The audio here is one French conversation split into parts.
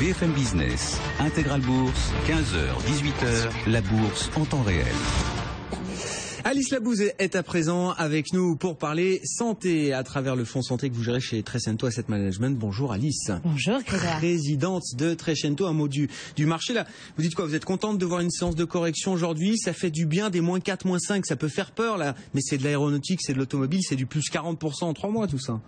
BFM Business, Intégral Bourse, 15h, 18h, la bourse en temps réel. Alice Labouze est à présent avec nous pour parler santé à travers le fonds santé que vous gérez chez Trecento Asset Management. Bonjour Alice. Bonjour Grégoire. Présidente de Trecento, un mot du marché là. Vous dites quoi? Vous êtes contente de voir une séance de correction aujourd'hui? Ça fait du bien, des moins 4, moins 5, ça peut faire peur là. Mais c'est de l'aéronautique, c'est de l'automobile, c'est du plus 40% en 3 mois tout ça.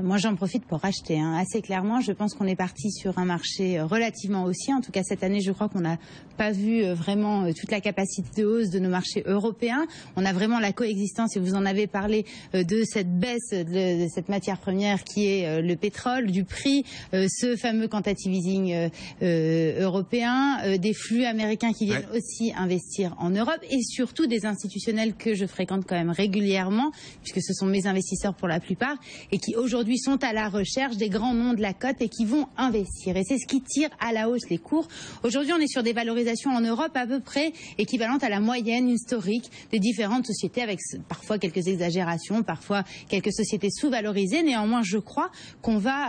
Moi, j'en profite pour racheter. Assez clairement, je pense qu'on est parti sur un marché relativement haussier. En tout cas, cette année, je crois qu'on n'a pas vu vraiment toute la capacité de hausse de nos marchés européens. On a vraiment la coexistence, et vous en avez parlé, de cette baisse de cette matière première qui est le pétrole, du prix, ce fameux quantitative easing européen, des flux américains qui viennent aussi investir en Europe, et surtout des institutionnels que je fréquente quand même régulièrement, puisque ce sont mes investisseurs pour la plupart, et qui aujourd'hui sont à la recherche des grands noms de la cote et qui vont investir. Et c'est ce qui tire à la hausse les cours. Aujourd'hui, on est sur des valorisations en Europe à peu près équivalentes à la moyenne historique des différentes sociétés, avec parfois quelques exagérations, parfois quelques sociétés sous-valorisées. Néanmoins, je crois qu'on va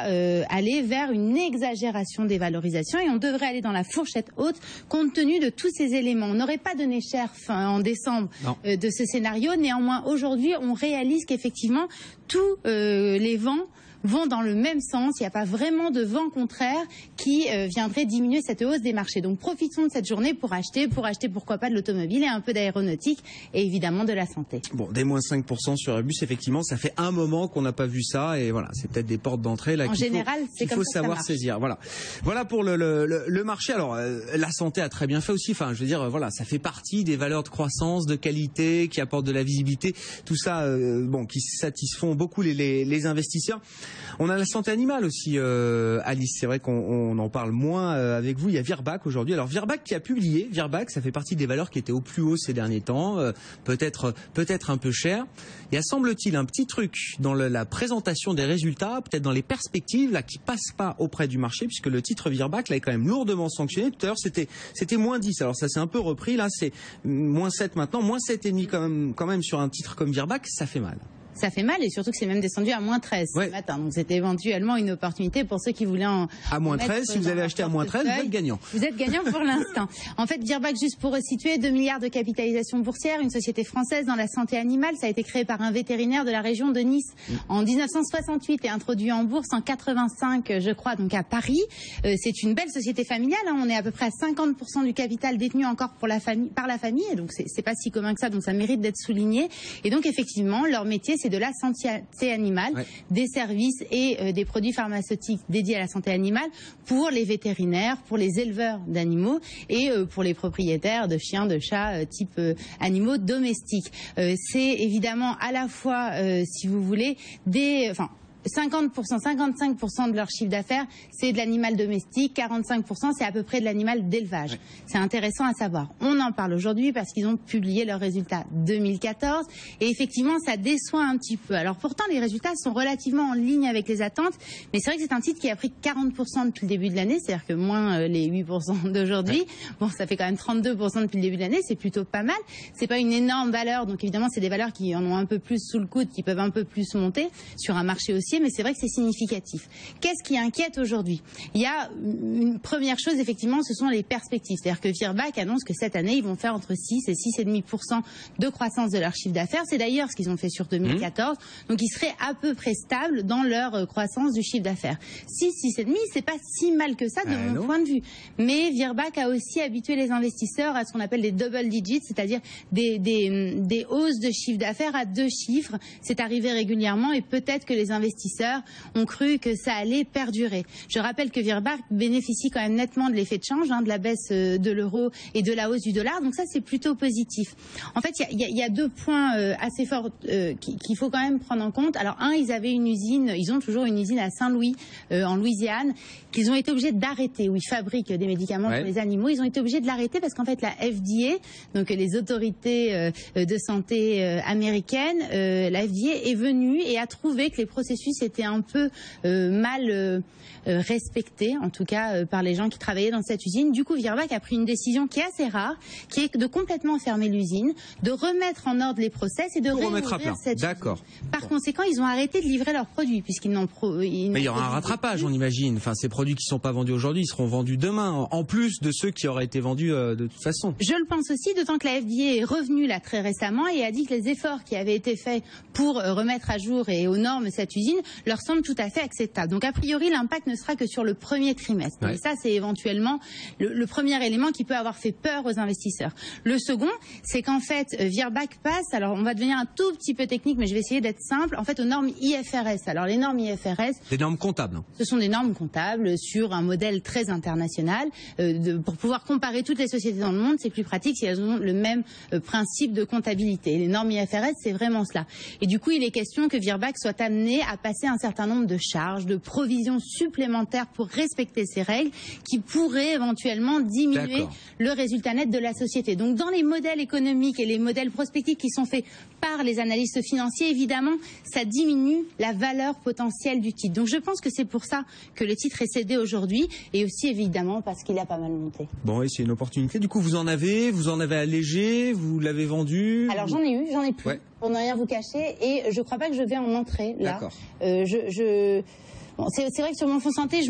aller vers une exagération des valorisations, et on devrait aller dans la fourchette haute compte tenu de tous ces éléments. On n'aurait pas donné cher en décembre de ce scénario. Néanmoins, aujourd'hui, on réalise qu'effectivement, tous les vents vont dans le même sens. Il n'y a pas vraiment de vent contraire qui viendrait diminuer cette hausse des marchés. Donc profitons de cette journée pour acheter pourquoi pas de l'automobile et un peu d'aéronautique et évidemment de la santé. Bon, des moins 5% sur Airbus, effectivement, ça fait un moment qu'on n'a pas vu ça, et voilà, c'est peut-être des portes d'entrée là qu'il faut savoir saisir. Voilà pour le marché. Alors la santé a très bien fait aussi. Enfin, je veux dire, voilà, ça fait partie des valeurs de croissance, de qualité, qui apportent de la visibilité. Tout ça, qui satisfont beaucoup les investisseurs. On a la santé animale aussi, Alice. C'est vrai qu'on en parle moins avec vous. Il y a Virbac aujourd'hui. Alors Virbac qui a publié. Virbac, ça fait partie des valeurs qui étaient au plus haut ces derniers temps. Peut-être un peu cher. Il y a, semble-t-il, un petit truc dans la présentation des résultats, peut-être dans les perspectives, là, qui passe pas auprès du marché, puisque le titre Virbac là est quand même lourdement sanctionné. Tout à l'heure, c'était moins 10. Alors ça s'est un peu repris. Là, c'est moins 7 maintenant, moins 7,5 quand même sur un titre comme Virbac, ça fait mal. Ça fait mal, et surtout que c'est même descendu à moins 13 ce matin. Donc c'était éventuellement une opportunité pour ceux qui voulaient à moins 13, si vous avez acheté à moins 13, vous êtes gagnant. Vous êtes gagnant pour l'instant. En fait, Virbac, juste pour resituer, 2 milliards de capitalisation boursière, une société française dans la santé animale. Ça a été créé par un vétérinaire de la région de Nice en 1968 et introduit en bourse en 85, je crois, donc à Paris. C'est une belle société familiale. On est à peu près à 50% du capital détenu encore par la famille. Et donc c'est pas si commun que ça, donc ça mérite d'être souligné. Et donc effectivement, leur métier, c'est de la santé animale, des services et des produits pharmaceutiques dédiés à la santé animale pour les vétérinaires, pour les éleveurs d'animaux et pour les propriétaires de chiens, de chats, type animaux domestiques. C'est évidemment à la fois, si vous voulez, 55% de leur chiffre d'affaires, c'est de l'animal domestique, 45% c'est à peu près de l'animal d'élevage. C'est intéressant à savoir. On en parle aujourd'hui parce qu'ils ont publié leurs résultats 2014 et effectivement ça déçoit un petit peu. Alors pourtant les résultats sont relativement en ligne avec les attentes, mais c'est vrai que c'est un titre qui a pris 40% depuis le début de l'année, c'est-à-dire que moins les 8% d'aujourd'hui. Bon, ça fait quand même 32% depuis le début de l'année, c'est plutôt pas mal. C'est pas une énorme valeur, donc évidemment c'est des valeurs qui en ont un peu plus sous le coude, qui peuvent un peu plus monter sur un marché aussi. Mais c'est vrai que c'est significatif. Qu'est-ce qui inquiète aujourd'hui? Il y a une première chose, effectivement, ce sont les perspectives. C'est-à-dire que Virbac annonce que cette année, ils vont faire entre 6 et 6,5% de croissance de leur chiffre d'affaires. C'est d'ailleurs ce qu'ils ont fait sur 2014. Donc, ils seraient à peu près stables dans leur croissance du chiffre d'affaires. 6, 6,5, c'est pas si mal que ça de mon point de vue. Mais Virbac a aussi habitué les investisseurs à ce qu'on appelle des double digits, c'est-à-dire des hausses de chiffre d'affaires à 2 chiffres. C'est arrivé régulièrement et peut-être que les investisseurs ont cru que ça allait perdurer. Je rappelle que Virbac bénéficie quand même nettement de l'effet de change, de la baisse de l'euro et de la hausse du dollar. Donc ça, c'est plutôt positif. En fait, il y a 2 points assez forts qu'il faut quand même prendre en compte. Alors ils avaient une usine, ils ont toujours une usine à Saint-Louis, en Louisiane, qu'ils ont été obligés d'arrêter, où ils fabriquent des médicaments pour les animaux. Ils ont été obligés de l'arrêter parce qu'en fait, la FDA, donc les autorités de santé américaines, la FDA est venue et a trouvé que les processus processus était un peu mal respecté, en tout cas par les gens qui travaillaient dans cette usine. Du coup, Virbac a pris une décision qui est assez rare, qui est de complètement fermer l'usine, de remettre en ordre les process et de remettre à plat. D'accord. Par conséquent, ils ont arrêté de livrer leurs produits puisqu'ils n'ont Mais il y aura un rattrapage, on imagine. Enfin, ces produits qui ne sont pas vendus aujourd'hui, ils seront vendus demain, en plus de ceux qui auraient été vendus de toute façon. Je le pense aussi, d'autant que la FDA est revenue là très récemment et a dit que les efforts qui avaient été faits pour remettre à jour et aux normes cette usine leur semblent tout à fait acceptables. Donc a priori, l'impact ne sera que sur le premier trimestre. Ouais. Et ça, c'est éventuellement le premier élément qui peut avoir fait peur aux investisseurs. Le second, c'est qu'en fait, Virbac passe, alors on va devenir un tout petit peu technique, mais je vais essayer d'être simple, en fait aux normes IFRS. Alors les normes IFRS... Des normes comptables. Hein. Ce sont des normes comptables sur un modèle très international. Pour pouvoir comparer toutes les sociétés dans le monde, c'est plus pratique si elles ont le même principe de comptabilité. Les normes IFRS, c'est vraiment cela. Et du coup, il est question que Virbac soit amené à passer un certain nombre de charges, de provisions supplémentaires pour respecter ces règles qui pourraient éventuellement diminuer le résultat net de la société. Donc dans les modèles économiques et les modèles prospectifs qui sont faits par les analystes financiers, évidemment, ça diminue la valeur potentielle du titre. Donc je pense que c'est pour ça que le titre est cédé aujourd'hui et aussi évidemment parce qu'il a pas mal monté. Bon, oui, c'est une opportunité. Du coup, vous en avez allégé, vous l'avez vendu? Alors j'en ai eu, j'en ai plus, pour ne rien vous cacher, et je crois pas que je vais en entrer là. D'accord. Bon, c'est vrai que sur mon fonds santé, je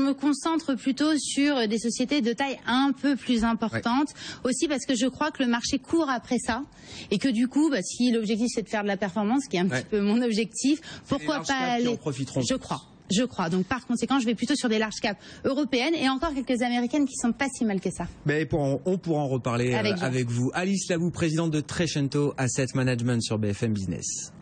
me concentre plutôt sur des sociétés de taille un peu plus importante, aussi parce que je crois que le marché court après ça, et que du coup, si l'objectif c'est de faire de la performance, qui est un petit peu mon objectif, pourquoi pas aller... Je crois. Donc par conséquent, je vais plutôt sur des large caps européennes et encore quelques américaines qui sont pas si mal que ça. Mais on pourra en reparler avec vous. Alice Labou, présidente de Trecento Asset Management sur BFM Business.